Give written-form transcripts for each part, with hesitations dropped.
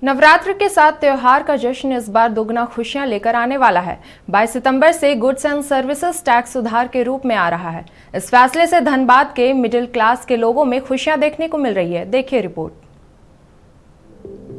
नवरात्र के साथ त्योहार का जश्न इस बार दोगुना खुशियां लेकर आने वाला है। 22 सितंबर से गुड्स एंड सर्विसेज टैक्स सुधार के रूप में आ रहा है। इस फैसले से धनबाद के मिडिल क्लास के लोगों में खुशियां देखने को मिल रही है। देखिए रिपोर्ट।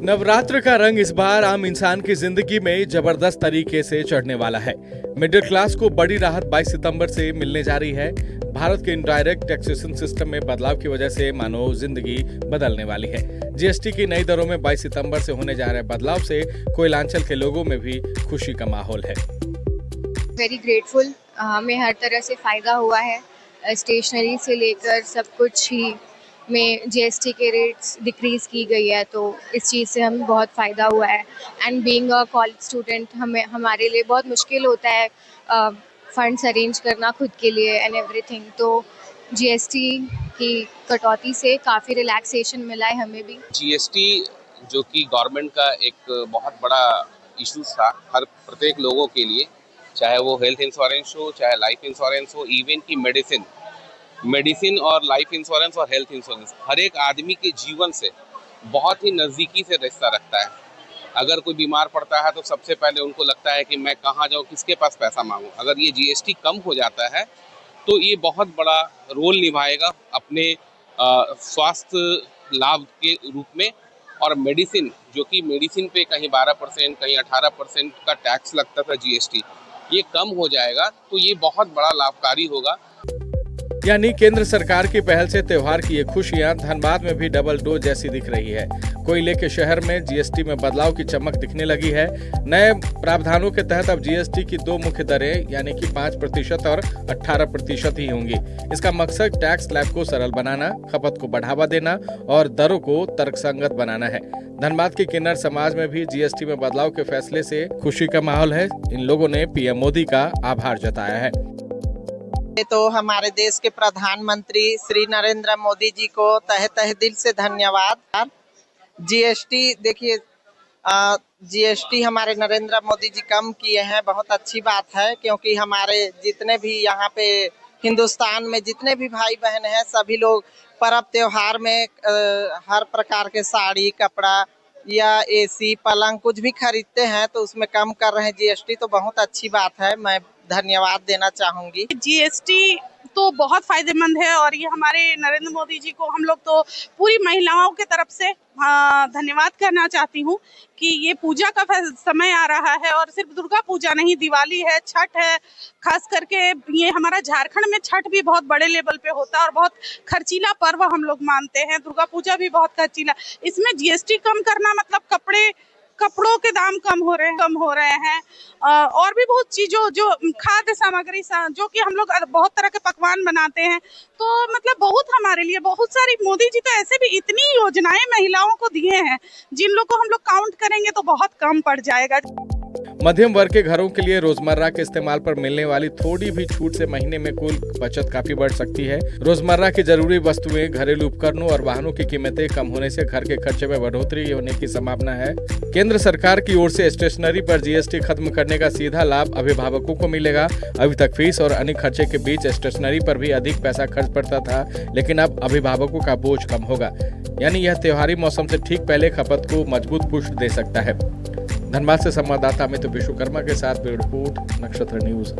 नवरात्र का रंग इस बार आम इंसान की जिंदगी में जबरदस्त तरीके से चढ़ने वाला है। मिडिल क्लास को बड़ी राहत 22 सितंबर से मिलने जा रही है। भारत के इनडायरेक्ट टैक्सेशन सिस्टम में बदलाव की वजह से मानो जिंदगी बदलने वाली है। जीएसटी की नई दरों में 22 सितंबर से होने जा रहे बदलाव से कोयलांचल के लोगों में भी खुशी का माहौल है। वेरी ग्रेटफुल, हमें हर तरह से फायदा हुआ है। स्टेशनरी से लेकर सब कुछ ही में जीएसटी के रेट्स डिक्रीज की गई है, तो इस चीज़ से हमें बहुत फ़ायदा हुआ है। And being a college student हमारे लिए बहुत मुश्किल होता है फंड्स अरेंज करना खुद के लिए एंड एवरीथिंग, तो जीएसटी की कटौती से काफ़ी रिलैक्सेशन मिला है हमें भी। जीएसटी जो कि गवर्नमेंट का एक बहुत बड़ा इशू था हर प्रत्येक लोगों के लिए, चाहे वो हेल्थ इंश्योरेंस हो, चाहे लाइफ इंश्योरेंस हो, इवन की मेडिसिन और लाइफ इंश्योरेंस और हेल्थ इंश्योरेंस हर एक आदमी के जीवन से बहुत ही नज़दीकी से रिश्ता रखता है। अगर कोई बीमार पड़ता है तो सबसे पहले उनको लगता है कि मैं कहाँ जाऊँ, किसके पास पैसा मांगूँ। अगर ये जीएसटी कम हो जाता है तो ये बहुत बड़ा रोल निभाएगा अपने स्वास्थ्य लाभ के रूप में। और मेडिसिन, जो कि मेडिसिन पे कहीं 12% कहीं 18% का टैक्स लगता था जीएसटी, ये कम हो जाएगा तो ये बहुत बड़ा लाभकारी होगा। यानी केंद्र सरकार की पहल से त्योहार की ये खुशियां धनबाद में भी डबल डोज जैसी दिख रही है। कोयले के शहर में जीएसटी में बदलाव की चमक दिखने लगी है। नए प्रावधानों के तहत अब जीएसटी की दो मुख्य दरें यानी कि 5% और 18% ही होंगी। इसका मकसद टैक्स स्लैब को सरल बनाना, खपत को बढ़ावा देना और दरों को तर्कसंगत बनाना है। धनबाद के किन्नर समाज में भी जीएसटी में बदलाव के फैसले से खुशी का माहौल है। इन लोगों ने पीएम मोदी का आभार जताया है। तो हमारे देश के प्रधानमंत्री श्री नरेंद्र मोदी जी को तहे दिल से धन्यवाद। जीएसटी देखिए, जीएसटी हमारे नरेंद्र मोदी जी कम किए हैं, बहुत अच्छी बात है, क्योंकि हमारे जितने भी यहाँ पे हिंदुस्तान में जितने भी भाई बहन हैं सभी लोग पर्व त्योहार में हर प्रकार के साड़ी, कपड़ा या एसी, पलंग कुछ भी खरीदते हैं तो उसमें कम कर रहे हैं जीएसटी, तो बहुत अच्छी बात है। मैं धन्यवाद देना चाहूंगी। जीएसटी तो बहुत फायदेमंद है और ये हमारे नरेंद्र मोदी जी को हम लोग तो पूरी महिलाओं के तरफ से धन्यवाद करना चाहती हूँ कि ये पूजा का समय आ रहा है और सिर्फ दुर्गा पूजा नहीं, दिवाली है, छठ है। खास करके ये हमारा झारखंड में छठ भी बहुत बड़े लेवल पे होता है और बहुत खर्चीला पर्व हम लोग मानते हैं। दुर्गा पूजा भी बहुत खर्चीला। इसमें जीएसटी कम करना मतलब कपड़ों के दाम कम हो रहे हैं और भी बहुत चीजों जो खाद्य सामग्री जो कि हम लोग बहुत तरह के पकवान बनाते हैं, तो मतलब बहुत हमारे लिए बहुत सारी मोदी जी तो ऐसे भी इतनी योजनाएं महिलाओं को दिए हैं जिन लोग को हम लोग काउंट करेंगे तो बहुत कम पड़ जाएगा। मध्यम वर्ग के घरों के लिए रोजमर्रा के इस्तेमाल पर मिलने वाली थोड़ी भी छूट से महीने में कुल बचत काफी बढ़ सकती है। रोजमर्रा की जरूरी वस्तुएं, घरेलू उपकरणों और वाहनों की कीमतें कम होने से घर के खर्चे में बढ़ोतरी होने की संभावना है। केंद्र सरकार की ओर से स्टेशनरी पर जीएसटी खत्म करने का सीधा लाभ अभिभावकों को मिलेगा। अभी तक फीस और अन्य खर्चे के बीच स्टेशनरी पर भी अधिक पैसा खर्च पड़ता था, लेकिन अब अभिभावकों का बोझ कम होगा। यानी यह त्योहारी मौसम से ठीक पहले खपत को मजबूत पुश दे सकता है। धनबाद से संवाददाता अमित विश्वकर्मा के साथ ब्यूरो रिपोर्ट, नक्षत्र न्यूज।